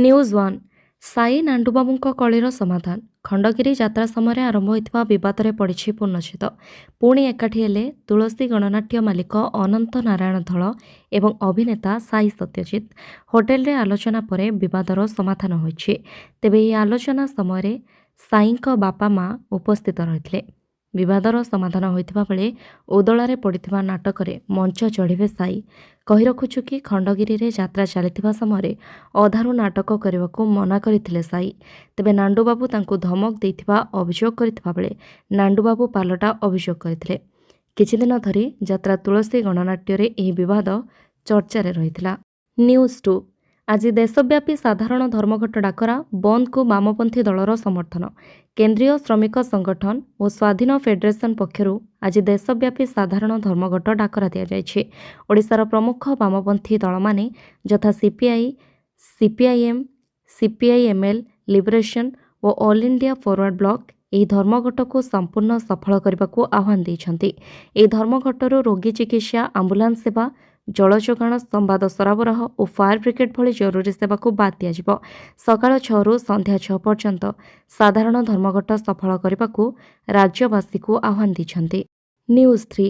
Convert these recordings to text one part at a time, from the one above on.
News one Sai ନାଣ୍ଡୁବାବୁଙ୍କ କଳିର ସମାଧାନ। ଖଣ୍ଡଗିରି ଯାତ୍ରା ସମୟରେ ଆରମ୍ଭ ହୋଇଥିବା ବିବାଦରେ ପଡ଼ିଛି ପୂର୍ଣ୍ଣଚ୍ଛେଦ। ପୁଣି ଏକାଠି ହେଲେ ତୁଳସୀ ଗଣନାଟ୍ୟ ମାଲିକ ଅନନ୍ତ ନାରାୟଣ ଧଳ ଏବଂ ଅଭିନେତା ସାଇ ସତ୍ୟଜିତ। ହୋଟେଲରେ ଆଲୋଚନା ପରେ ବିବାଦର ସମାଧାନ ହୋଇଛି। ତେବେ ଏହି ଆଲୋଚନା ସମୟରେ ସାଇଙ୍କ ବାପା ମା ଉପସ୍ଥିତ ରହିଥିଲେ। ବିବାଦର ସମାଧାନ ହୋଇଥିବା ବେଳେ ଓଦଳାରେ ପଡ଼ିଥିବା ନାଟକରେ ମଞ୍ଚ ଚଢ଼ିବେ ସାଇ। କହି ରଖୁଛୁ କି ଖଣ୍ଡଗିରିରେ ଯାତ୍ରା ଚାଲିଥିବା ସମୟରେ ଅଧାରୁ ନାଟକ କରିବାକୁ ମନା କରିଥିଲେ ସାଇ। ତେବେ ନାଣ୍ଡୁବାବୁ ତାଙ୍କୁ ଧମକ ଦେଇଥିବା ଅଭିଯୋଗ କରିଥିବା ବେଳେ ନାଣ୍ଡୁବାବୁ ପାଲଟା ଅଭିଯୋଗ କରିଥିଲେ। କିଛିଦିନ ଧରି ଯାତ୍ରା ତୁଳସୀ ଗଣନାଟ୍ୟରେ ଏହି ବିବାଦ ଚର୍ଚ୍ଚାରେ ରହିଥିଲା। ନ୍ୟୁଜ୍ 2 ଆଜି ଦେଶବ୍ୟାପୀ ସାଧାରଣ ଧର୍ମଘଟ ଡାକରା, ବନ୍ଦକୁ ବାମପନ୍ଥୀ ଦଳର ସମର୍ଥନ। କେନ୍ଦ୍ରୀୟ ଶ୍ରମିକ ସଂଗଠନ ଓ ସ୍ୱାଧୀନ ଫେଡେରେସନ ପକ୍ଷରୁ ଆଜି ଦେଶବ୍ୟାପୀ ସାଧାରଣ ଧର୍ମଘଟ ଡାକରା ଦିଆଯାଇଛି। ଓଡ଼ିଶାର ପ୍ରମୁଖ ବାମପନ୍ଥୀ ଦଳମାନେ ଯଥା ସିପିଆଇ, ସିପିଆଇଏମ୍, ସିପିଆଇଏମ୍ଏଲ୍, ଲିବରେସନ ଓ ଅଲ୍ ଇଣ୍ଡିଆ ଫରୱାର୍ଡ ବ୍ଲକ ଏହି ଧର୍ମଘଟକୁ ସମ୍ପୂର୍ଣ୍ଣ ସଫଳ କରିବାକୁ ଆହ୍ୱାନ ଦେଇଛନ୍ତି। ଏହି ଧର୍ମଘଟରୁ ରୋଗୀ ଚିକିତ୍ସା, ଆମ୍ବୁଲାନ୍ସ ସେବା, ଜଳ ଯୋଗାଣ, ସମ୍ବାଦ ସରବରାହ ଓ ଫାୟାର ବ୍ରିଗେଡ୍ ଭଳି ଜରୁରୀ ସେବାକୁ ବାଦ୍ ଦିଆଯିବ। ସକାଳ 6ରୁ ସନ୍ଧ୍ୟା 6 ପର୍ଯ୍ୟନ୍ତ ସାଧାରଣ ଧର୍ମଘଟ ସଫଳ କରିବାକୁ ରାଜ୍ୟବାସୀକୁ ଆହ୍ୱାନ ଦେଇଛନ୍ତି। ନ୍ୟୁଜ୍ 3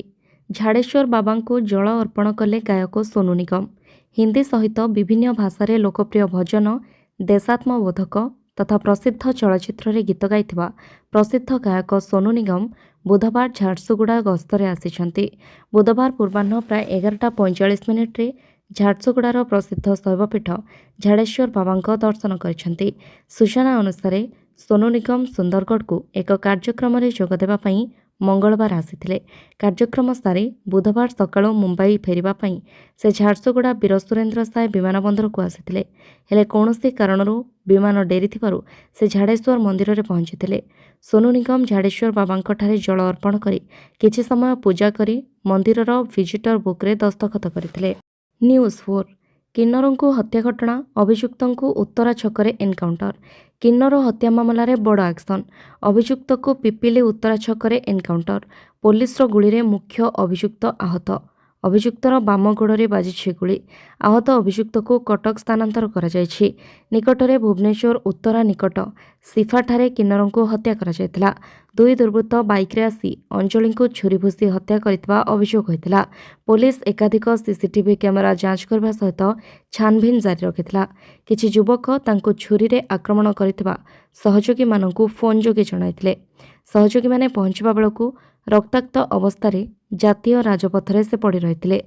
ଝାଡ଼େଶ୍ୱର ବାବାଙ୍କୁ ଜଳ ଅର୍ପଣ କଲେ ଗାୟକ ସୋନୁ ନିଗମ। ହିନ୍ଦୀ ସହିତ ବିଭିନ୍ନ ଭାଷାରେ ଲୋକପ୍ରିୟ ଭଜନ, ଦେଶାତ୍ମବୋଧକ ତଥା ପ୍ରସିଦ୍ଧ ଚଳଚ୍ଚିତ୍ରରେ ଗୀତ ଗାଇଥିବା ପ୍ରସିଦ୍ଧ ଗାୟକ ସୋନୁ ନିଗମ ବୁଧବାର ଝାରସୁଗୁଡ଼ା ଗସ୍ତରେ ଆସିଛନ୍ତି। ବୁଧବାର ପୂର୍ବାହ୍ନ ପ୍ରାୟ 11:45 ଝାରସୁଗୁଡ଼ାର ପ୍ରସିଦ୍ଧ ଶୈବପୀଠ ଝାଡ଼େଶ୍ୱର ବାବାଙ୍କ ଦର୍ଶନ କରିଛନ୍ତି। ସୂଚନା ଅନୁସାରେ ସୋନୁ ନିଗମ ସୁନ୍ଦରଗଡ଼କୁ ଏକ କାର୍ଯ୍ୟକ୍ରମରେ ଯୋଗଦେବା ପାଇଁ ମଙ୍ଗଳବାର ଆସିଥିଲେ। କାର୍ଯ୍ୟକ୍ରମ ସାରି ବୁଧବାର ସକାଳୁ ମୁମ୍ବାଇ ଫେରିବା ପାଇଁ ସେ ଝାରସୁଗୁଡ଼ା ବୀର ସୁରେନ୍ଦ୍ର ସାଏ ବିମାନବନ୍ଦରକୁ ଆସିଥିଲେ। ହେଲେ କୌଣସି କାରଣରୁ ବିମାନ ଡେରି ଥିବାରୁ ସେ ଝାଡ଼େଶ୍ୱର ମନ୍ଦିରରେ ପହଞ୍ଚିଥିଲେ। ସୋନୁ ନିଗମ ଝାଡ଼େଶ୍ୱର ବାବାଙ୍କଠାରେ ଜଳ ଅର୍ପଣ କରି କିଛି ସମୟ ପୂଜା କରି ମନ୍ଦିରର ଭିଜିଟର ବୁକ୍ରେ ଦସ୍ତଖତ କରିଥିଲେ। ନ୍ୟୁଜ୍ 4 କିନ୍ନରଙ୍କୁ ହତ୍ୟା ଘଟଣା, ଅଭିଯୁକ୍ତଙ୍କୁ ଉତ୍ତରା ଛକରେ ଏନ୍କାଉଣ୍ଟର। କିନ୍ନର ହତ୍ୟା ମାମଲାରେ ବଡ଼ ଆକ୍ସନ, ଅଭିଯୁକ୍ତକୁ ପିପିଲି ଉତ୍ତରା ଛକରେ ଏନ୍କାଉଣ୍ଟର। ପୋଲିସର ଗୁଳିରେ ମୁଖ୍ୟ ଅଭିଯୁକ୍ତ ଆହତ। ଅଭିଯୁକ୍ତର ବାମ ଗୋଡ଼ରେ ବାଜିଛି ଗୁଳି। ଆହତ ଅଭିଯୁକ୍ତକୁ କଟକ ସ୍ଥାନାନ୍ତର କରାଯାଇଛି। ନିକଟରେ ଭୁବନେଶ୍ୱର ଉତ୍ତରା ନିକଟ ସିଫାଠାରେ କିନ୍ନରଙ୍କୁ ହତ୍ୟା କରାଯାଇଥିଲା। ଦୁଇ ଦୁର୍ବୃତ୍ତ ବାଇକ୍ରେ ଆସି ଅଞ୍ଜଳିଙ୍କୁ ଛୁରୀ ଭୁଷି ହତ୍ୟା କରିଥିବା ଅଭିଯୋଗ ହୋଇଥିଲା। ପୋଲିସ ଏକାଧିକ ସିସିଟିଭି କ୍ୟାମେରା ଯାଞ୍ଚ କରିବା ସହିତ ଛାନଭିନ୍ ଜାରି ରଖିଥିଲା। କିଛି ଯୁବକ ତାଙ୍କୁ ଛୁରୀରେ ଆକ୍ରମଣ କରିଥିବା ସହଯୋଗୀମାନଙ୍କୁ ଫୋନ୍ ଯୋଗେ ଜଣାଇଥିଲେ। ସହଯୋଗୀମାନେ ପହଞ୍ଚିବା ବେଳକୁ ରକ୍ତାକ୍ତ ଅବସ୍ଥାରେ ଜାତୀୟ ରାଜପଥରେ ସେ ପଡ଼ି ରହିଥିଲେ।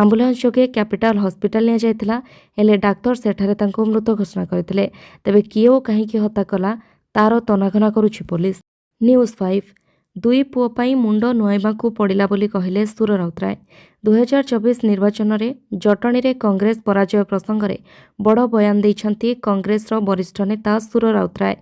ଆମ୍ବୁଲାନ୍ସ ଯୋଗେ କ୍ୟାପିଟାଲ ହସ୍ପିଟାଲ ନିଆଯାଇଥିଲା, ହେଲେ ଡାକ୍ତର ସେଠାରେ ତାଙ୍କୁ ମୃତ ଘୋଷଣା କରିଥିଲେ। ତେବେ କିଏ ଓ କାହିଁକି ହତ୍ୟା କଲା ତାର ତନାଘନା କରୁଛି ପୋଲିସ। ନ୍ୟୁଜ୍ 5 ଦୁଇ ପୁଅ ପାଇଁ ମୁଣ୍ଡ ନୁଆଁଇବାକୁ ପଡ଼ିଲା ବୋଲି କହିଲେ ସୁର ରାଉତରାୟ। 2024 ନିର୍ବାଚନରେ ଜଟଣୀରେ କଂଗ୍ରେସ ପରାଜୟ ପ୍ରସଙ୍ଗରେ ବଡ଼ ବୟାନ ଦେଇଛନ୍ତି କଂଗ୍ରେସର ବରିଷ୍ଠ ନେତା ସୁର ରାଉତରାୟ।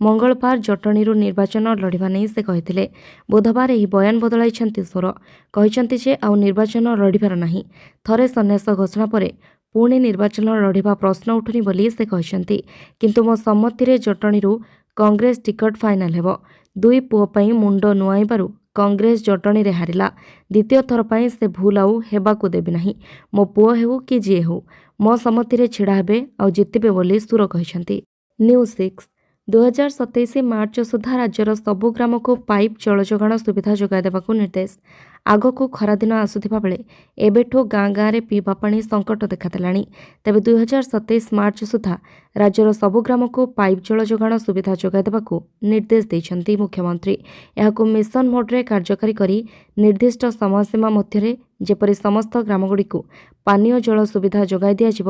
ମଙ୍ଗଳବାର ଜଟଣୀରୁ ନିର୍ବାଚନ ଲଢ଼ିବା ନେଇ ସେ କହିଥିଲେ। ବୁଧବାର ଏହି ବୟାନ ବଦଳାଇଛନ୍ତି ସୁର। କହିଛନ୍ତି ଯେ ଆଉ ନିର୍ବାଚନ ଲଢ଼ିବାର ନାହିଁ। ଥରେ ସନ୍ନ୍ୟାସ ଘୋଷଣା ପରେ ପୁଣି ନିର୍ବାଚନ ଲଢ଼ିବା ପ୍ରଶ୍ନ ଉଠୁନି ବୋଲି ସେ କହିଛନ୍ତି। କିନ୍ତୁ ମୋ ସମ୍ମତିରେ ଜଟଣୀରୁ କଂଗ୍ରେସ ଟିକଟ ଫାଇନାଲ ହେବ। ଦୁଇ ପୁଅ ପାଇଁ ମୁଣ୍ଡ ନୁଆଁଇବାରୁ କଂଗ୍ରେସ ଜଟଣୀରେ ହାରିଲା। ଦ୍ୱିତୀୟ ଥର ପାଇଁ ସେ ଭୁଲ ଆଉ ହେବାକୁ ଦେବି ନାହିଁ। ମୋ ପୁଅ ହେଉ କି ଯିଏ ହେଉ ମୋ ସମ୍ମତିରେ ଛିଡ଼ା ହେବେ ଆଉ ଜିତିବେ ବୋଲି ସୁର କହିଛନ୍ତି। ନ୍ୟୁଜ୍ 6 2027 ମାର୍ଚ୍ଚ ସୁଦ୍ଧା ରାଜ୍ୟର ସବୁ ଗ୍ରାମକୁ ପାଇପ୍ ଜଳ ଯୋଗାଣ ସୁବିଧା ଯୋଗାଇ ଦେବାକୁ ନିର୍ଦ୍ଦେଶ। ଆଗକୁ ଖରାଦିନ ଆସୁଥିବା ବେଳେ ଏବେଠୁ ଗାଁ ଗାଁରେ ପିଇବା ପାଣି ସଙ୍କଟ ଦେଖାଦେଲାଣି। ତେବେ 2027 ମାର୍ଚ୍ଚ ସୁଦ୍ଧା ରାଜ୍ୟର ସବୁ ଗ୍ରାମକୁ ପାଇପ୍ ଜଳ ଯୋଗାଣ ସୁବିଧା ଯୋଗାଇ ଦେବାକୁ ନିର୍ଦ୍ଦେଶ ଦେଇଛନ୍ତି ମୁଖ୍ୟମନ୍ତ୍ରୀ। ଏହାକୁ ମିଶନ ମୋଡରେ କାର୍ଯ୍ୟକାରୀ କରି ନିର୍ଦ୍ଦିଷ୍ଟ ସମୟସୀମା ମଧ୍ୟରେ ଯେପରି ସମସ୍ତ ଗ୍ରାମଗୁଡ଼ିକୁ ପାନୀୟ ଜଳ ସୁବିଧା ଯୋଗାଇ ଦିଆଯିବ,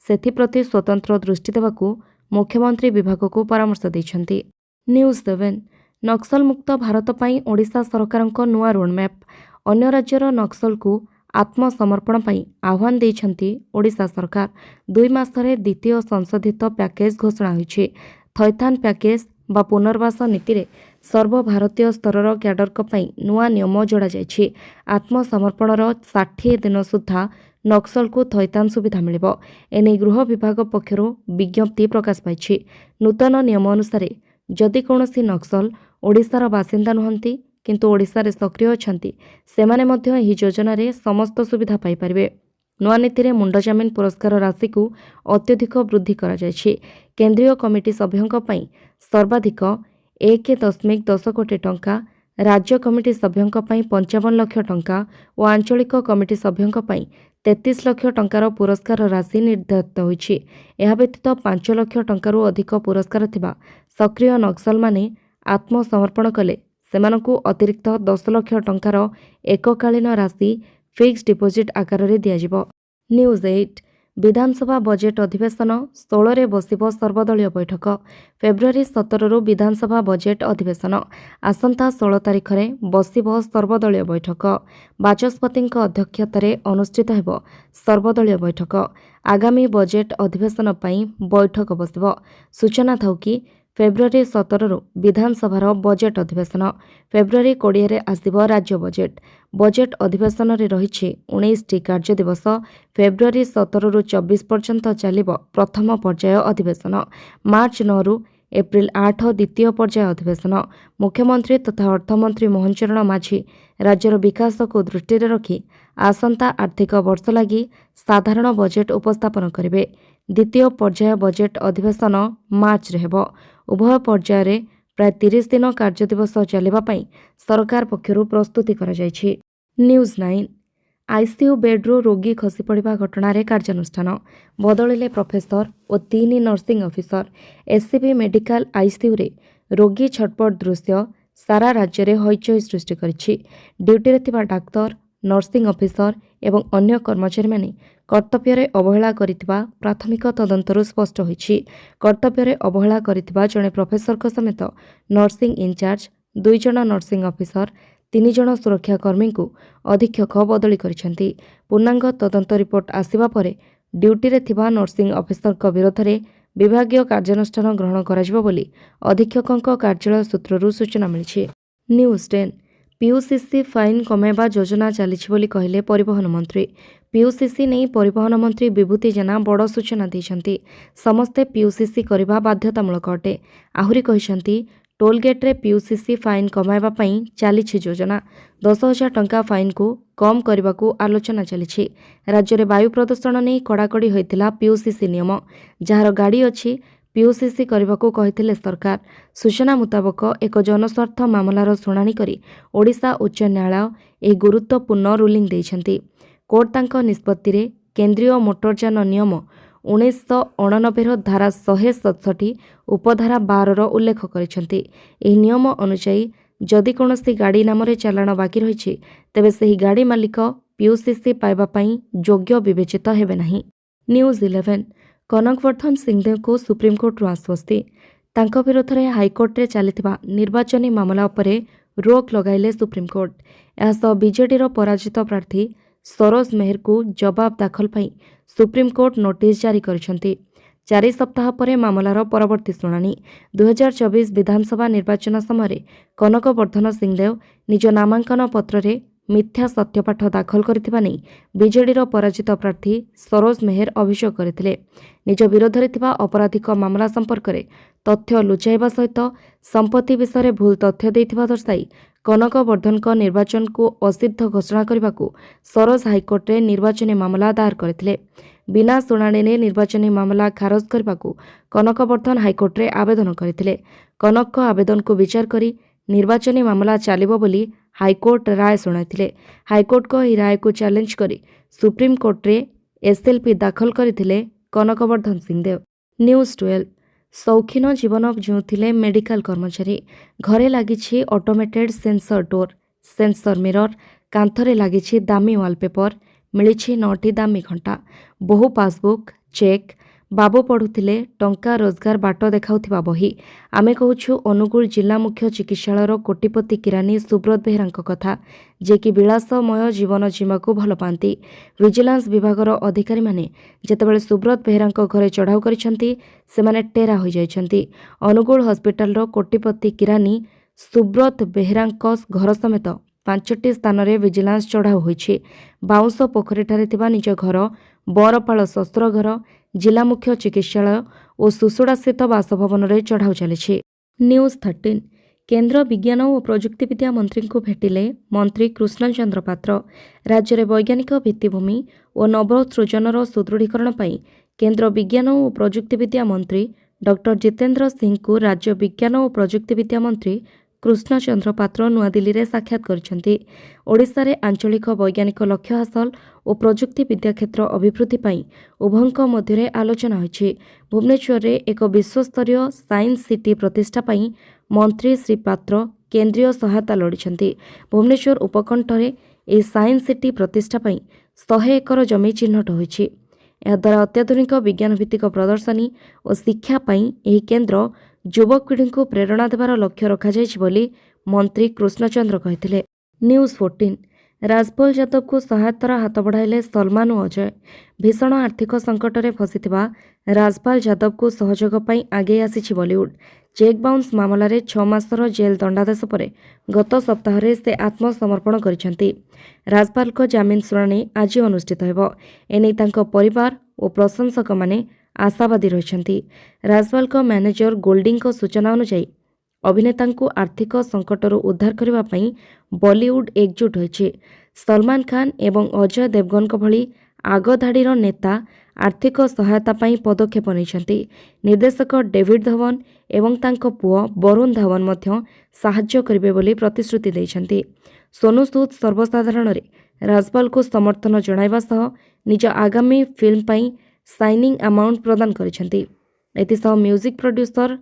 ସେଥିପ୍ରତି ସ୍ୱତନ୍ତ୍ର ଦୃଷ୍ଟି ଦେବାକୁ ମୁଖ୍ୟମନ୍ତ୍ରୀ ବିଭାଗକୁ ପରାମର୍ଶ ଦେଇଛନ୍ତି। ନ୍ୟୁଜ୍ 7 ନକ୍ସଲମୁକ୍ତ ଭାରତ ପାଇଁ ଓଡ଼ିଶା ସରକାରଙ୍କ ନୂଆ ରୋଡ୍ମ୍ୟାପ୍। ଅନ୍ୟ ରାଜ୍ୟର ନକ୍ସଲକୁ ଆତ୍ମସମର୍ପଣ ପାଇଁ ଆହ୍ୱାନ ଦେଇଛନ୍ତି ଓଡ଼ିଶା ସରକାର। 2 ମାସରେ ଦ୍ୱିତୀୟ ସଂଶୋଧିତ ପ୍ୟାକେଜ ଘୋଷଣା ହୋଇଛି। ଥଇଥାନ ପ୍ୟାକେଜ ବା ପୁନର୍ବାସ ନୀତିରେ ସର୍ବଭାରତୀୟ ସ୍ତରର କ୍ୟାଡରଙ୍କ ପାଇଁ ନୂଆ ନିୟମ ଯୋଡ଼ାଯାଇଛି। ଆତ୍ମସମର୍ପଣର 60 ଦିନ ସୁଦ୍ଧା ନକ୍ସଲକୁ ଥଇଥାନ ସୁବିଧା ମିଳିବ। ଏନେଇ ଗୃହ ବିଭାଗ ପକ୍ଷରୁ ବିଜ୍ଞପ୍ତି ପ୍ରକାଶ ପାଇଛି। ନୂତନ ନିୟମ ଅନୁସାରେ ଯଦି କୌଣସି ନକ୍ସଲ ଓଡ଼ିଶାର ବାସିନ୍ଦା ନୁହନ୍ତି କିନ୍ତୁ ଓଡ଼ିଶାରେ ସକ୍ରିୟ ଅଛନ୍ତି, ସେମାନେ ମଧ୍ୟ ଏହି ଯୋଜନାରେ ସମସ୍ତ ସୁବିଧା ପାଇପାରିବେ। ନୂଆ ନୀତିରେ ମୁଣ୍ଡଜାମିନ ପୁରସ୍କାର ରାଶିକୁ ଅତ୍ୟଧିକ ବୃଦ୍ଧି କରାଯାଇଛି। କେନ୍ଦ୍ରୀୟ କମିଟି ସଭ୍ୟଙ୍କ ପାଇଁ ସର୍ବାଧିକ 1.10 କୋଟି ଟଙ୍କା, ରାଜ୍ୟ କମିଟି ସଭ୍ୟଙ୍କ ପାଇଁ 55 ଲକ୍ଷ ଟଙ୍କା ଓ ଆଞ୍ଚଳିକ କମିଟି ସଭ୍ୟଙ୍କ ପାଇଁ 33 ଲକ୍ଷ ଟଙ୍କାର ପୁରସ୍କାର ରାଶି ନିର୍ଦ୍ଧାରିତ ହୋଇଛି। ଏହା ବ୍ୟତୀତ 5 ଲକ୍ଷ ଟଙ୍କାରୁ ଅଧିକ ପୁରସ୍କାର ଥିବା ସକ୍ରିୟ ନକ୍ସଲମାନେ ଆତ୍ମସମର୍ପଣ କଲେ ସେମାନଙ୍କୁ ଅତିରିକ୍ତ 10 ଲକ୍ଷ ଟଙ୍କାର ଏକକାଳୀନ ରାଶି ଫିକ୍ସ ଡିପୋଜିଟ୍ ଆକାରରେ ଦିଆଯିବ। ନ୍ୟୁଜ୍ 8 ବିଧାନସଭା ବଜେଟ୍ ଅଧିବେଶନ 16ରେ ବସିବ ସର୍ବଦଳୀୟ ବୈଠକ। ଫେବୃଆରୀ 17ରୁ ବିଧାନସଭା ବଜେଟ୍ ଅଧିବେଶନ। ଆସନ୍ତା 16 ତାରିଖରେ ବସିବ ସର୍ବଦଳୀୟ ବୈଠକ। ବାଚସ୍ପତିଙ୍କ ଅଧ୍ୟକ୍ଷତାରେ ଅନୁଷ୍ଠିତ ହେବ ସର୍ବଦଳୀୟ ବୈଠକ। ଆଗାମୀ ବଜେଟ୍ ଅଧିବେଶନ ପାଇଁ ବୈଠକ ବସିବ। ସୂଚନା ଥାଉକି ଫେବୃଆରୀ 17ରୁ ବିଧାନସଭାର ବଜେଟ୍ ଅଧିବେଶନ। ଫେବୃଆରୀ 20ରେ ଆସିବ ରାଜ୍ୟ ବଜେଟ୍। ବଜେଟ୍ ଅଧିବେଶନରେ ରହିଛି 19ଟି କାର୍ଯ୍ୟ ଦିବସ। ଫେବୃଆରୀ 17ରୁ 24 ପର୍ଯ୍ୟନ୍ତ ଚାଲିବ ପ୍ରଥମ ପର୍ଯ୍ୟାୟ ଅଧିବେଶନ। ମାର୍ଚ୍ଚ 9ରୁ ଏପ୍ରିଲ 8 ଦ୍ୱିତୀୟ ପର୍ଯ୍ୟାୟ ଅଧିବେଶନ। ମୁଖ୍ୟମନ୍ତ୍ରୀ ତଥା ଅର୍ଥମନ୍ତ୍ରୀ ମୋହନ ଚରଣ ମାଝୀ ରାଜ୍ୟର ବିକାଶକୁ ଦୃଷ୍ଟିରେ ରଖି ଆସନ୍ତା ଆର୍ଥିକ ବର୍ଷ ଲାଗି ସାଧାରଣ ବଜେଟ୍ ଉପସ୍ଥାପନ କରିବେ। ଦ୍ୱିତୀୟ ପର୍ଯ୍ୟାୟ ବଜେଟ୍ ଅଧିବେଶନ ମାର୍ଚ୍ଚରେ ହେବ। ଉଭୟ ପର୍ଯ୍ୟାୟରେ ପ୍ରାୟ 30 ଦିନ କାର୍ଯ୍ୟଦିବସ ଚାଲିବା ପାଇଁ ସରକାର ପକ୍ଷରୁ ପ୍ରସ୍ତୁତି କରାଯାଇଛି। ନ୍ୟୁଜ୍ 9 ଆଇସିୟୁ ବେଡ୍ରୁ ରୋଗୀ ଖସିପଡ଼ିବା ଘଟଣାରେ କାର୍ଯ୍ୟାନୁଷ୍ଠାନ। ବଦଳିଲେ ପ୍ରଫେସର ଓ 3 ନର୍ସିଂ ଅଫିସର। ଏସ୍ସିବି ମେଡିକାଲ ଆଇସିୟୁରେ ରୋଗୀ ଛଟପଟ ଦୃଶ୍ୟ ସାରା ରାଜ୍ୟରେ ହଇଚଇ ସୃଷ୍ଟି କରିଛି। ଡ୍ୟୁଟିରେ ଥିବା ଡାକ୍ତର, ନର୍ସିଂ ଅଫିସର ଏବଂ ଅନ୍ୟ କର୍ମଚାରୀମାନେ କର୍ତ୍ତବ୍ୟରେ ଅବହେଳା କରିଥିବା ପ୍ରାଥମିକ ତଦନ୍ତରୁ ସ୍ପଷ୍ଟ ହୋଇଛି। କର୍ତ୍ତବ୍ୟରେ ଅବହେଳା କରିଥିବା ଜଣେ ପ୍ରଫେସରଙ୍କ ସମେତ ନର୍ସିଂ ଇନଚାର୍ଜ, 2 ଜଣ ନର୍ସିଂ ଅଫିସର, 3 ଜଣ ସୁରକ୍ଷା କର୍ମୀଙ୍କୁ ଅଧୀକ୍ଷକ ବଦଳି କରିଛନ୍ତି। ପୂର୍ଣ୍ଣାଙ୍ଗ ତଦନ୍ତ ରିପୋର୍ଟ ଆସିବା ପରେ ଡ୍ୟୁଟିରେ ଥିବା ନର୍ସିଂ ଅଫିସରଙ୍କ ବିରୋଧରେ ବିଭାଗୀୟ କାର୍ଯ୍ୟାନୁଷ୍ଠାନ ଗ୍ରହଣ କରାଯିବ ବୋଲି ଅଧୀକ୍ଷକଙ୍କ କାର୍ଯ୍ୟାଳୟ ସୂତ୍ରରୁ ସୂଚନା ମିଳିଛି। ନ୍ୟୁଜ୍ 10 ପିୟୁସିସି ଫାଇନ୍ କମାଇବା ଯୋଜନା ଚାଲିଛି ବୋଲି କହିଲେ ପରିବହନ ମନ୍ତ୍ରୀ। ପିୟୁସିସି ନେଇ ପରିବହନ ମନ୍ତ୍ରୀ ବିଭୂତି ଜେନା ବଡ଼ ସୂଚନା ଦେଇଛନ୍ତି। ସମସ୍ତେ ପିୟୁସିସି କରିବା ବାଧ୍ୟତାମୂଳକ ଅଟେ। ଆହୁରି କହିଛନ୍ତି ଟୋଲଗେଟ୍ରେ ପିୟୁସିସି ଫାଇନ୍ କମାଇବା ପାଇଁ ଚାଲିଛି ଯୋଜନା। 10,000 ଟଙ୍କା ଫାଇନ୍କୁ କମ୍ କରିବାକୁ ଆଲୋଚନା ଚାଲିଛି। ରାଜ୍ୟରେ ବାୟୁ ପ୍ରଦୂଷଣ ନେଇ କଡ଼ାକଡ଼ି ହୋଇଥିଲା ପିୟୁସିସି ନିୟମ। ଯାହାର ଗାଡ଼ି ଅଛି ପିୟୁସିସି କରିବାକୁ କହିଥିଲେ ସରକାର। ସୂଚନା ମୁତାବକ ଏକ ଜନସ୍ୱାର୍ଥ ମାମଲାର ଶୁଣାଣି କରି ଓଡ଼ିଶା ଉଚ୍ଚ ନ୍ୟାୟାଳୟ ଏହି ଗୁରୁତ୍ୱପୂର୍ଣ୍ଣ ରୁଲିଂ ଦେଇଛନ୍ତି। କୋର୍ଟ ତାଙ୍କ ନିଷ୍ପତ୍ତିରେ କେନ୍ଦ୍ରୀୟ ମୋଟରଯାନ ନିୟମ 1989ର ଧାରା 167 ଉପଧାରା 12ର ଉଲ୍ଲେଖ କରିଛନ୍ତି। ଏହି ନିୟମ ଅନୁଯାୟୀ ଯଦି କୌଣସି ଗାଡ଼ି ନାମରେ ଚାଲାଣ ବାକି ରହିଛି ତେବେ ସେହି ଗାଡ଼ି ମାଲିକ ପିୟୁସିସି ପାଇବା ପାଇଁ ଯୋଗ୍ୟ ବିବେଚିତ ହେବେ ନାହିଁ। ନ୍ୟୁଜ୍ 11 କନକବର୍ଦ୍ଧନ ସିଂଦେଓଙ୍କୁ ସୁପ୍ରିମକୋର୍ଟରୁ ଆଶ୍ୱସ୍ତି। ତାଙ୍କ ବିରୋଧରେ ହାଇକୋର୍ଟରେ ଚାଲିଥିବା ନିର୍ବାଚନୀ ମାମଲା ଉପରେ ରୋକ୍ ଲଗାଇଲେ ସୁପ୍ରିମକୋର୍ଟ। ଏହାସହ ବିଜେଡିର ପରାଜିତ ପ୍ରାର୍ଥୀ ସରୋଜ ମେହେରକୁ ଜବାବ ଦାଖଲ ପାଇଁ ସୁପ୍ରିମକୋର୍ଟ ନୋଟିସ୍ ଜାରି କରିଛନ୍ତି। 4 ସପ୍ତାହ ପରେ ମାମଲାର ପରବର୍ତ୍ତୀ ଶୁଣାଣି। 2024 ବିଧାନସଭା ନିର୍ବାଚନ ସମୟରେ କନକବର୍ଦ୍ଧନ ସିଂଦେଓ ନିଜ ନାମାଙ୍କନ ପତ୍ରରେ ମିଥ୍ୟା ସତ୍ୟପାଠ ଦାଖଲ କରିଥିବା ନେଇ ବିଜେଡିର ପରାଜିତ ପ୍ରାର୍ଥୀ ସରୋଜ ମେହେର ଅଭିଯୋଗ କରିଥିଲେ। ନିଜ ବିରୋଧରେ ଥିବା ଅପରାଧିକ ମାମଲା ସମ୍ପର୍କରେ ତଥ୍ୟ ଲୁଚାଇବା ସହିତ ସମ୍ପତ୍ତି ବିଷୟରେ ଭୁଲ ତଥ୍ୟ ଦେଇଥିବା ଦର୍ଶାଇ କନକବର୍ଦ୍ଧନଙ୍କ ନିର୍ବାଚନକୁ ଅସିଦ୍ଧ ଘୋଷଣା କରିବାକୁ ସରୋଜ ହାଇକୋର୍ଟରେ ନିର୍ବାଚନୀ ମାମଲା ଦାୟର କରିଥିଲେ। ବିନା ଶୁଣାଣିରେ ନିର୍ବାଚନୀ ମାମଲା ଖାରଜ କରିବାକୁ କନକବର୍ଦ୍ଧନ ହାଇକୋର୍ଟରେ ଆବେଦନ କରିଥିଲେ। କନକଙ୍କ ଆବେଦନକୁ ବିଚାର କରି ନିର୍ବାଚନୀ ମାମଲା ଚାଲିବ ବୋଲି ହାଇକୋର୍ଟ ରାୟ ଶୁଣାଇଥିଲେ। ହାଇକୋର୍ଟଙ୍କ ଏହି ରାୟକୁ ଚ୍ୟାଲେଞ୍ଜ କରି ସୁପ୍ରିମକୋର୍ଟରେ ଏସ୍ଏଲ୍ପି ଦାଖଲ କରିଥିଲେ କନକବର୍ଦ୍ଧନ ସିଂଦେଓ। ନ୍ୟୁଜ୍ 12 ସୌଖିନ ଜୀବନ ଜିଉଁଥିଲେ ମେଡିକାଲ କର୍ମଚାରୀ। ଘରେ ଲାଗିଛି automated sensor door, sensor mirror, କାନ୍ଥରେ ଲାଗିଛି ଦାମୀ ୱାଲପେପର, ମିଳିଛି 9ଟି ଦାମୀ ଘଣ୍ଟା, ବହୁ ପାସବୁକ୍, ଚେକ୍। ବାବୁ ପଢ଼ୁଥିଲେ ଟଙ୍କା ରୋଜଗାର ବାଟ ଦେଖାଉଥିବା ବହି। ଆମେ କହୁଛୁ ଅନୁଗୁଳ ଜିଲ୍ଲା ମୁଖ୍ୟ ଚିକିତ୍ସାଳୟର କୋଟିପତି କିରାନୀ ସୁବ୍ରତ ବେହେରାଙ୍କ କଥା, ଯିଏକି ବିଳାସମୟ ଜୀବନ ଜିଇବାକୁ ଭଲ ପାଆନ୍ତି। ଭିଜିଲାନ୍ସ ବିଭାଗର ଅଧିକାରୀମାନେ ଯେତେବେଳେ ସୁବ୍ରତ ବେହେରାଙ୍କ ଘରେ ଚଢ଼ାଉ କରିଛନ୍ତି ସେମାନେ ଟେରା ହୋଇଯାଇଛନ୍ତି। ଅନୁଗୁଳ ହସ୍ପିଟାଲର କୋଟିପତି କିରାନୀ ସୁବ୍ରତ ବେହେରାଙ୍କ ଘର ସମେତ 5ଟି ସ୍ଥାନରେ ଭିଜିଲାନ୍ସ ଚଢ଼ାଉ ହୋଇଛି। ବାଉଁଶ ପୋଖରୀଠାରେ ଥିବା ନିଜ ଘର, ବରପାଳ ଶ୍ୱଶୁର ଘର, ଜିଲ୍ଲା ମୁଖ୍ୟ ଚିକିତ୍ସାଳୟ ଓ ସୁସୁଡ଼ାସ୍ଥିତ ବାସଭବନରେ ଚଢ଼ାଉ ଚାଲିଛି। ନ୍ୟୁଜ୍ 13 केन्द्र विज्ञान और प्रजुक्तिविद्या मंत्री को भेटिले मंत्री कृष्णचंद्र पात्र। राज्य में वैज्ञानिक भित्तिभूमि और नवसृजनर सुदृढ़ीकरण पर केन्द्र विज्ञान और प्रजुक्तिविद्या मंत्री डॉक्टर जितेन्द्र सिंह को राज्य विज्ञान और प्रजुक्तिविद्या मंत्री कृष्णचंद्र पात्र नुआदिल्ली में साक्षात कर ओडिशा रे आंचलिक वैज्ञानिक लक्ष्य हासिल और प्रजुक्तिविद्या क्षेत्र अभिवृद्धि पर उभयों मध्य आलोचना होइछि। भुवनेश्वर में एक विश्वस्तरीय साइंस सिटी प्रतिष्ठा पर मंत्री श्री पात्र केंद्रीय सहायता लोड़ी। भुवनेश्वर उपकंठरे यह साइंस सिटी प्रतिष्ठा पर 100 एकर जमी चिन्हट होइछि। एहाद्वारा अत्याधुनिक विज्ञान भित्तिक प्रदर्शनी और शिक्षा पाई यह केन्द्र युवपीढ़ी को प्रेरणा देवार लक्ष्य रखाଯାଇଛି बोली मंत्री कृष्णचंद्र कहिथिले। न्यूज 14 राजपाल यादव को सहायतार हाथ बढ़ाइले सलमान और अजय। भीषण आर्थिक संकट में फसीथिबा राजपाल यादव को सहयोग पाई आगे आसीछि बॉलीवुड। चेक बाउंस मामलें 6 मासर जेल दंडादेश पर गत सप्ताह से आत्मसमर्पण करिसेंति। राजपाल को जामिन शुणाणी आज अनुष्ठित हेबो। एने तांको परिवार और प्रशंसक माने आशावादी रहिसेंति। राजपाल को मैनेजर गोल्डिंग को सूचना अनुसार अभिनेता को आर्थिक संकटर उद्धार करने पाई बॉलीवुड एकजुट होइछि। सलमान खान एवं अजय देवगन भली आगधाड़ीर नेता आर्थिक सहायता पाई पदक्षेप नैछन्ति। निर्देशक डेविड धवन एवं तांको पुओ वरुण धवन मध्य साहाय्य करिवे बोली प्रतिश्रुति दैछन्ति। सोनू सूद सर्वसाधारण रे राजपाल को समर्थन जणाइबा सह निज आगामी फिल्म पाई साइनिंग अमाउंट प्रदान करिसेंति। एथिसह म्यूजिक प्रोड्यूसर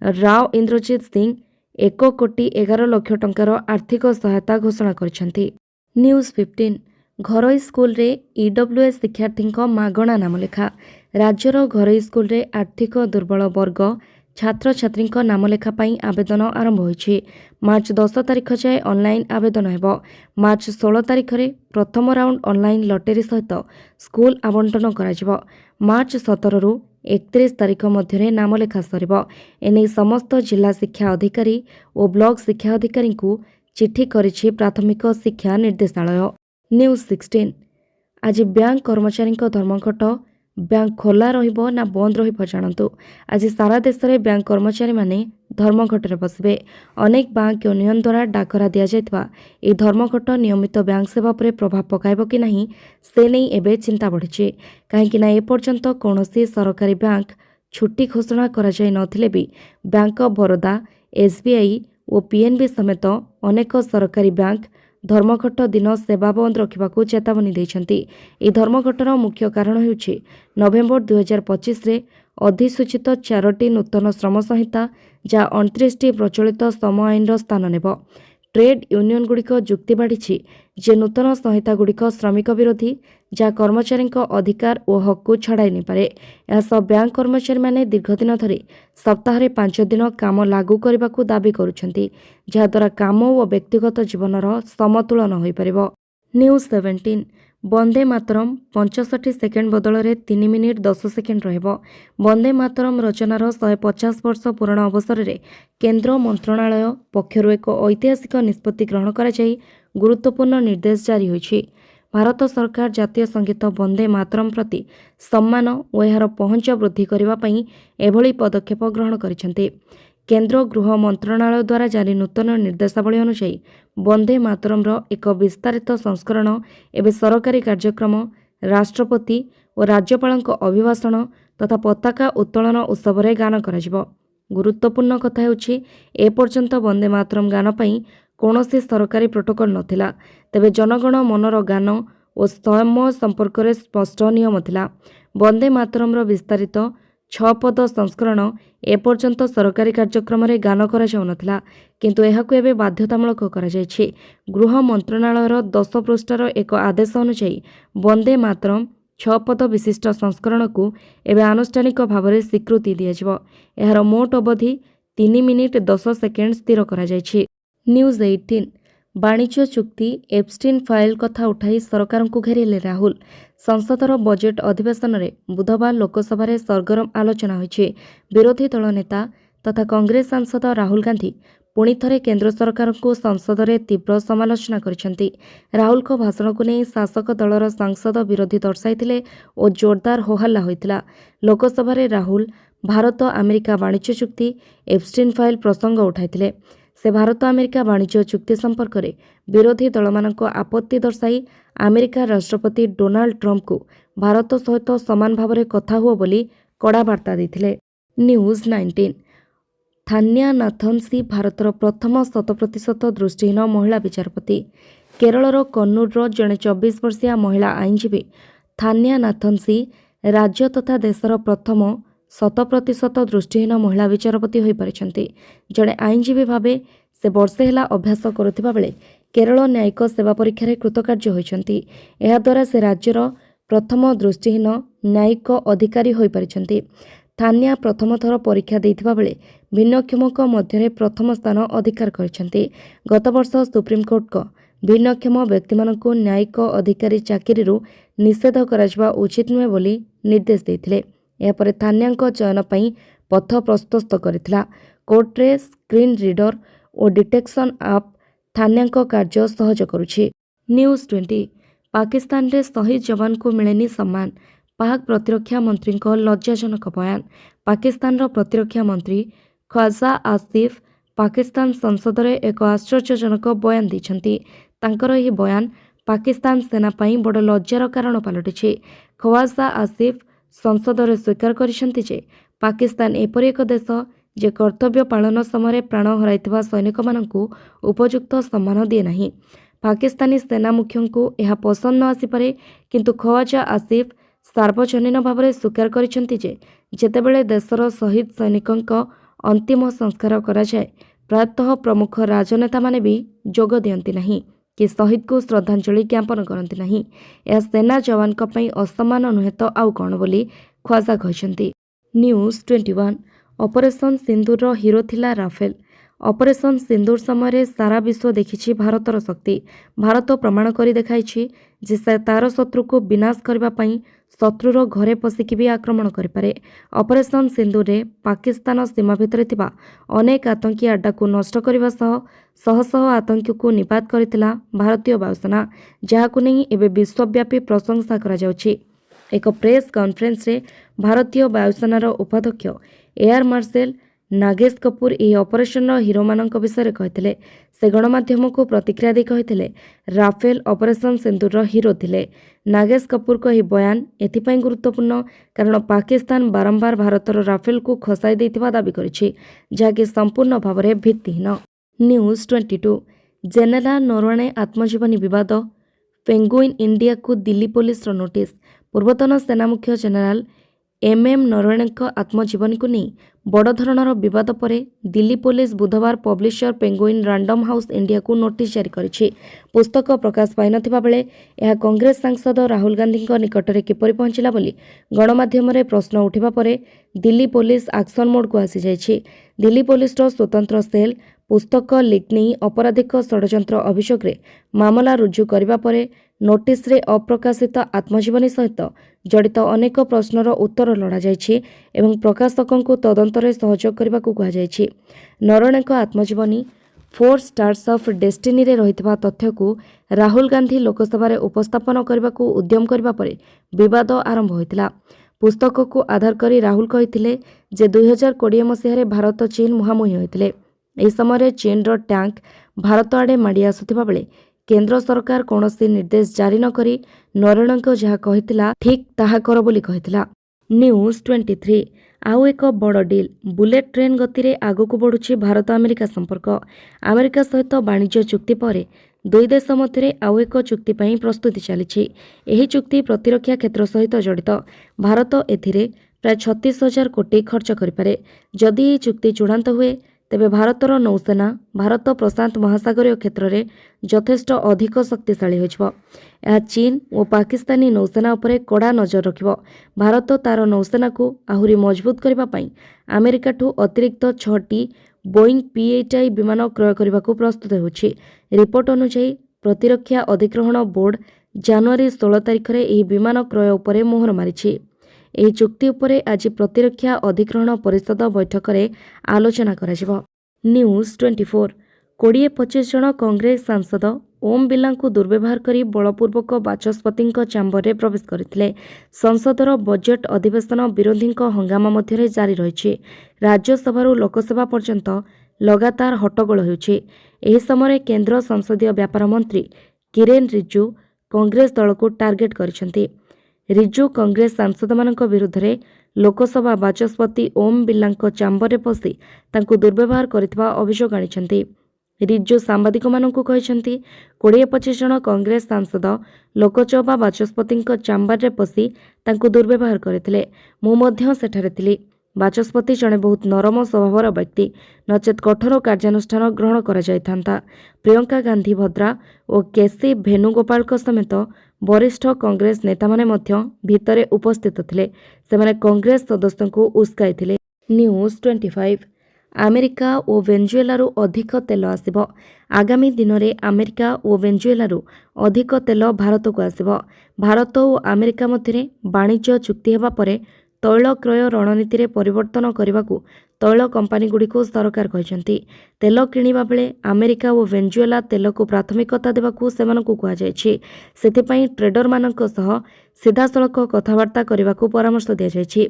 राव इंद्रजीत सिंह 1,11,00,000 टंकार आर्थिक सहायता घोषणा करिसेंति। न्यूज 15 घरोई स्कूल रे ईडब्ल्यूएस शिक्षार्थी मागणा नामलेखा। राज्यर घरोई स्कूल रे आर्थिक दुर्बल वर्ग छात्र छात्री नामलेखा पाई आवेदन आरंभ होइछि। मार्च 10 तारिख जाए ऑनलाइन आवेदन हेबो। मार्च 16 तारिख रे प्रथम राउंड ऑनलाइन लॉटरी सहित स्कूल आवंटन कराजिबो। मार्च 17 रु 31 तारिख मध्य नामलेखा सरिबो। एने समस्त जिला शिक्षा अधिकारी और ब्लॉक शिक्षा अधिकारी को चिठी करिछि प्राथमिक शिक्षा निर्देशालय। न्यूज 16 आज बैंक कर्मचारी धर्मघट बैंक खोला रहिबो ना बंद रहिबो जानतु। आज सारा देश में बैंक कर्मचारी माने धर्मघट रे बसबे। अनेक बैंक यूनियन द्वारा डाकरा दिया जायतबा ए धर्मघट नियमित बैंक सेवा पर प्रभाव पकाइबो कि नहीं से नहीं एबे चिंता बढ़िछि। काहेकि ना ए पर्यंत कोनोसी सरकारी बैंक छुट्टी घोषणा करा जाय नथिले भी बैंक ऑफ बरोदा एसबीआई और पीएनबी समेत अनेक सरकारी बैंक धर्मघट दिन सेवा बंद रखा चेतावनी देइछन्ति। ए धर्मघटर मुख्य कारण हेउछि नवेम्बर 2025 रे अधिसूचित 4टी नूतन श्रम संहिता जहाँ 29टी प्रचलित श्रम आईन स्थान नेब। ट्रेड यूनियन गुड़िक जुक्ति बाढ़ी जे नूतन संहिता गुड़िक श्रमिक विरोधी जहाँ कर्मचारी अधिकार और हक को छड़ाई नहीं पारे। यह बैंक कर्मचारी माने दीर्घदिन धरी सप्ताह 5 दिन काम लागू करने को दाबी करुछन्ति जहाद्वारा काम और व्यक्तिगत जीवनर समतुलन हो पारिबो। न्यूज 17 वंदे मातरम 65 सेकेंड बदल में 3 मिनिट 10 सेकेंड रहिबो। वंदे मातरम रचनार 150 वर्ष पूरण अवसर में केन्द्र मंत्रणालय पक्षर एक ऐतिहासिक निष्पत्ति ग्रहण कराई गुरुत्वपूर्ण निर्देश जारी होइछि। भारत सरकार जातीय संगीत वंदे मातरम प्रति सम्मान और यार पहुंच वृद्धि करने एभली पदक्षेप ग्रहण करिसेंति। केन्द्र गृह मंत्रणालय द्वारा जारी नूतन निर्देशावली अनुसार वंदे मातरम एक विस्तारित संस्करण एवं सरकारी कार्यक्रम राष्ट्रपति और राज्यपाल अभिभाषण तथा पताका उत्तोलन उत्सव में गान कराजिबो। गुरुत्वपूर्ण कथा हेउछि ए पर्यंत वंदे मातरम गान पई कौनसी सरकारी प्रोटोकॉल नथिला। तेबे जनगण मनर गान और स्वयं संपर्क में स्पष्ट नियम थिला। वंदे मातरम विस्तारित 6 पद संस्करण एपर्यंत सरकारी कार्यक्रम में गान करा किंतु एहाकु एबे बाध्यतामूलक करा जायछि। गृह मंत्रणालयर 10 पृष्ठार एक आदेश अनुसार वंदे मातरम 6 पद विशिष्ट संस्करण को एबे आनुष्ठानिक भाव में स्वीकृति दियाजिबो। एहार मोट अवधि 3 मिनिट 10 सेकेंड स्थिर करा जायछि। न्यूज 18 वाणिज्य चुक्ति एप्स्टीन फाइल कथा उठाई सरकार को घेरिले राहुल। संसदर बजेट अधिवेशन में बुधवार लोकसभा रे सरगरम आलोचना होइछि। विरोधी दल नेता तथा कांग्रेस सांसद राहुल गांधी पुणी थरे केंद्र सरकार को संसद में तीव्र समालोचना करिसेंति। राहुल को भाषण को नहीं शासक दलर सांसद विरोधी दर्शाइथिले और जोरदार होहल्ला होइतिला। लोकसभा रे राहुल भारत अमेरिका वाणिज्य चुक्ति एप्स्टीन फाइल प्रसंग उठाइथिले। से भारत अमेरिका वाणिज्य चुक्ति संपर्क में विरोधी दलमानक आपत्ति दर्शाई अमेरिका राष्ट्रपति डोनाल्ड ट्रंप को भारत सहित समान भाव में कथा हुआ बोली कड़ा वार्ता देथिले। न्यूज 19 थान्या नाथनसी भारतर प्रथम 100% दृष्टिहीन महिला विचारपति। केरलर कन्नूर जड़े 24 वर्षीय महिला आईनजीवी थान्या नाथनसी राज्य तथा देशर प्रथम 100% दृष्टिहीन महिला विचारपति हो पारिछन्ति। जड़े आईनजीवी भावे से वर्षे हेला अभ्यास करुथिबा बेले केरल न्यायिक सेवा परीक्षा कृतकार्य होइछन्ति। एहा द्वारा से राज्यर प्रथम दृष्टिहीन न्यायिक अधिकारी हो पारिछन्ति। थान्या प्रथम थर परीक्षा देइथिबा बेले भिन्नक्षमक मध्य प्रथम स्थान अधिकार करिछन्ति। गत वर्ष सुप्रीमकोर्ट भिन्नक्षम व्यक्तिमानंकु न्यायिक अधिकारी चाकरी निषेध कराजिबा उचित नुहे बोली निर्देश देइथिले। एहापरे थान्याଙ୍କ चयन पई पथ प्रस्तुत करथिला। कोर्टरे स्क्रीन रीडर और डिटेक्शन आप थान्याଙ୍କ कार्य सहज करुछि। न्यूज 20 पाकिस्तान रे शहीद जवान को मिलेनी सम्मान। पाक प्रतिरक्षा मंत्री लज्जाजनक बयान। पाकिस्तान रो प्रतिरक्षा मंत्री ख्वाजा आसिफ पाकिस्तान संसद रे एक आश्चर्यजनक बयान दैछन्ति। तांकर एही बयान पाकिस्तान सेना पई बड़ लज्जार कारण पलटिछि। ख्वाजा आसिफ संसद रे स्वीकार करिसेंति जे पाकिस्तान एपरि एक देश जे कर्तव्य पालन समय प्राण हराइथिबा सैनिक माननकु उपयुक्त सम्मान दिए नाही। पाकिस्तानी सेना मुख्यंकु एहा पसंद न आसिपारे, किंतु ख्वाजा आसिफ सार्वजनीन भाव में स्वीकार करिसेंति जे जेतेबेले देशर शहीद सैनिकंक अंतिम संस्कार कराଯାए प्रायतः प्रमुख राजनेता माने भी जोग दियंती नहीं कि शहीद को श्रद्धांजलि ज्ञापन करती नहीं। यह सेना जवान पई असम्मान नुहे तो आउ कौन बोली ख्वाजा कहते। न्यूज 21 ऑपरेशन सिंदूर हिरो थिला राफेल। ऑपरेशन सिंदूर समय सारा विश्व देखिछि भारतर शक्ति। भारत प्रमाण करी देखाइछि जे से तार शत्रु को विनाश करबा पई शत्रुर घरे पशिकी भी आक्रमण करिपारे। ऑपरेशन सिंदूर रे पाकिस्तान सीमा भितर थिबा अनेक आतंकी अड्डा को नष्ट करबा सह शह शह आतंकी को निपात करथिला भारतीय वायुसेना, जहाकु नै एबे विश्वव्यापी प्रशंसा करा जाउछि। एक प्रेस कॉन्फ्रेंस रे भारतीय वायुसेनार उपाध्यक्ष एयर मार्शल नागेश कपूर यह ऑपरेशन हिरो मानक विषय कहते। से गणमाध्यम को प्रतिक्रिया दी कहते राफेल ऑपरेशन सिंदूर हिरो थिले। नागेश कपूर को यह बयान एथिपाई गुरुत्वपूर्ण कारण पाकिस्तान बारंबार भारतर राफेल को खसाई देथिबा दाबी करिछि, जाकि संपूर्ण भाव में भित्तिहीन। न्यूज 22 जेनेराल नरवणे आत्मजीवनी विवाद पेंगुइन इंडिया को दिल्ली पुलिस नोटिस। पूर्वतन सेना मुख्य जेनेराल एमएम नरवणे आत्मजीवनी को नहीं बड़ धरणर विवाद पर दिल्ली पुलिस बुधवार publisher penguin random house India को नोटिस जारी करिछि। पुस्तक प्रकाश पाई नथिबा बेले यह कांग्रेस सांसद राहुल गांधी निकटरे किपरि पहुंचिला बोली गणमाध्यम रे प्रश्न उठिबा परे दिल्ली पुलिस एक्शन मोड को आसी जाइछि। दिल्ली पुलिस स्वतंत्र सेल पुस्तक लिक नहीं अपराधिक षड्यंत्र अभियोग रे मामला रुजु करिबा परे नोटिस रे अप्रकाशित आत्मजीवनी सहित जड़ित अनेक प्रश्नर उत्तर लड़ा जाइछि एवं प्रकाशकों को तदंतरे सहयोग करने को कहुଯାଇଛି। नरवणेक आत्मजीवनी 4 स्टार्स ऑफ डेस्टिनी रे रहितबा तथ्य को राहुल गांधी लोकसभा रे उपस्थापन करने को उद्यम करबा परे विवाद आरंभ होइतिला। पुस्तक को आधार करी राहुल कहिथिले जे 2020 मसीह भारत चीन मुहांमुही होइतिले। एही समय चीन रो टैंक भारत आड़े माड़ी आसुथिबा बेले केंद्र सरकार कौनसी निर्देश जारी न करी नरवणे जहाँ कहिथिला ठीक ताहा कर बोली कहिथिला। न्यूज 23 आउ एक बड़ डील बुलेट ट्रेन गति रे आगो को बढ़ुछि भारत अमेरिका संपर्क। अमेरिका सहित वाणिज्य चुक्ति पर दुई देश मध्य आउ एक चुक्ति पई प्रस्तुति चली। एही चुक्ति प्रतिरक्षा क्षेत्र सहित जड़ित। भारत एथिरे प्राय 36,000 कोटी खर्च करिपारे। जदि एही चुक्ति चूड़ांत हुए तेबे भारतर नौसेना भारत प्रशांत महासागरीय क्षेत्र में यथेष्ट अधिक शक्तिशाली होइछबो। यह चीन और पाकिस्तानी नौसेना उपरे कड़ा नजर रखिबो। भारत तार नौसेना को आहुरी मजबूत करबा पई अमेरिका ठू अतिरिक्त 6टी बोइंग P-8I विमान क्रय करने को प्रस्तुत होछि। रिपोर्ट अनुसार प्रतिरक्षा अधिग्रहण बोर्ड जनवरी 16 तारिख रे एही विमान क्रय उपरे मोहर मारिछि। एही चुक्ति उपरे आज प्रतिरक्षा अधिग्रहण परिषद बैठक रे आलोचना कराजिबो। न्यूज 24 20-25 जन कांग्रेस सांसद ओम बिर्ला को दुर्व्यवहार करी बलपूर्वक बाचस्पति चैम्बर में प्रवेश करथिले। संसदर बजेट अधिवेशन विरोधी हंगामा मध्य जारी रही। राज्यसभा लोकसभा पर्यंत लगातार हट्टगोल ହେଉଛି। ଏହି ସମୟରେ କେନ୍ଦ୍ର ସଂସଦୀୟ ବ୍ୟାପାର ମନ୍ତ୍ରୀ କିରେନ୍ ରିଜୁ କଂଗ୍ରେସ ଦଳକୁ ଟାର୍ଗେଟ କରିଛନ୍ତି। ରିଜୁ କଂଗ୍ରେସ ସାଂସଦମାନଙ୍କ ବିରୁଦ୍ଧରେ ଲୋକସଭା ବାଚସ୍ପତି ଓମ୍ ବିର୍ଲାଙ୍କ ଚାମ୍ବରରେ ପଶି ତାଙ୍କୁ ଦୁର୍ବ୍ୟବହାର କରିଥିବା ଅଭିଯୋଗ ଆଣିଛନ୍ତି। ରିଜୁ ସାମ୍ବାଦିକମାନଙ୍କୁ କହିଛନ୍ତି, 20-25 ଜଣ କଂଗ୍ରେସ ସାଂସଦ ଲୋକସଭା ବାଚସ୍ପତିଙ୍କ ଚାମ୍ବରରେ ପଶି ତାଙ୍କୁ ଦୁର୍ବ୍ୟବହାର କରିଥିଲେ। ମୁଁ ମଧ୍ୟ ସେଠାରେ ଥିଲି। ବାଚସ୍ପତି ଜଣେ ବହୁତ ନରମ ସ୍ୱଭାବର ବ୍ୟକ୍ତି, ନଚେତ୍ କଠୋର କାର୍ଯ୍ୟାନୁଷ୍ଠାନ ଗ୍ରହଣ କରାଯାଇଥାନ୍ତା। ପ୍ରିୟଙ୍କା ଗାନ୍ଧୀ ଭଦ୍ରା ଓ କେସି ଭେନୁଗୋପାଳଙ୍କ ସମେତ ବରିଷ୍ଠ କଂଗ୍ରେସ ନେତାମାନେ ମଧ୍ୟ ଭିତରେ ଉପସ୍ଥିତ ଥିଲେ। ସେମାନେ କଂଗ୍ରେସ ସଦସ୍ୟଙ୍କୁ ଉସ୍କାଇଥିଲେ। ନ୍ୟୁଜ୍ 25 ଆମେରିକା ଓ ଭେନେଜୁଏଲାରୁ ଅଧିକ ତେଲ ଆସିବ। ଆଗାମୀ ଦିନରେ ଆମେରିକା ଓ ଭେନେଜୁଏଲାରୁ ଅଧିକ ତେଲ ଭାରତକୁ ଆସିବ। ଭାରତ ଓ ଆମେରିକା ମଧ୍ୟରେ ବାଣିଜ୍ୟ ଚୁକ୍ତି ହେବା ପରେ ତୈଳ କ୍ରୟ ରଣନୀତିରେ ପରିବର୍ତ୍ତନ କରିବାକୁ ତୈଳ କମ୍ପାନୀଗୁଡ଼ିକୁ ସରକାର କହିଛନ୍ତି। ତେଲ କିଣିବା ବେଳେ ଆମେରିକା ଓ ଭେନେଜୁଏଲା ତେଲକୁ ପ୍ରାଥମିକତା ଦେବାକୁ ସେମାନଙ୍କୁ କୁହାଯାଇଛି। ସେଥିପାଇଁ ଟ୍ରେଡରମାନଙ୍କ ସହ ସିଧାସଳଖ କଥାବାର୍ତ୍ତା କରିବାକୁ ପରାମର୍ଶ ଦିଆଯାଇଛି।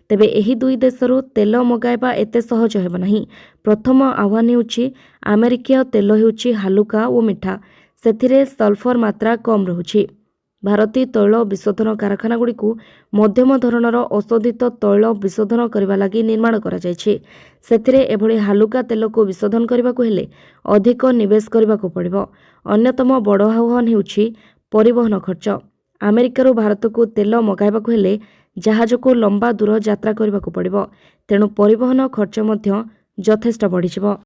ତେବେ ଏହି ଦୁଇ ଦେଶରୁ ତେଲ ମଗାଇବା ଏତେ ସହଜ ହେବ ନାହିଁ। ପ୍ରଥମ ଆହ୍ୱାନ ହେଉଛି ଆମେରିକୀୟ ତେଲ ହେଉଛି ହାଲୁକା ଓ ମିଠା, ସେଥିରେ ସଲଫର ମାତ୍ରା କମ୍ ରହୁଛି। ଭାରତୀୟ ତୈଳ ବିଶୋଧନ କାରଖାନାଗୁଡ଼ିକୁ ମଧ୍ୟମ ଧରଣର ଅଶୋଧିତ ତୈଳ ବିଶୋଧନ କରିବା ଲାଗି ନିର୍ମାଣ କରାଯାଇଛି। ସେଥିରେ ଏଭଳି ହାଲୁକା ତେଲକୁ ବିଶୋଧନ କରିବାକୁ ହେଲେ ଅଧିକ ନିବେଶ କରିବାକୁ ପଡ଼ିବ। ଅନ୍ୟତମ ବଡ଼ ଆହ୍ୱାନ ହେଉଛି ପରିବହନ ଖର୍ଚ୍ଚ। ଆମେରିକାରୁ ଭାରତକୁ ତେଲ ମଗାଇବାକୁ ହେଲେ ଜାହାଜକୁ ଲମ୍ବା ଦୂର ଯାତ୍ରା କରିବାକୁ ପଡ଼ିବ। ତେଣୁ ପରିବହନ ଖର୍ଚ୍ଚ ମଧ୍ୟ ଯଥେଷ୍ଟ ବଢ଼ିଯିବ।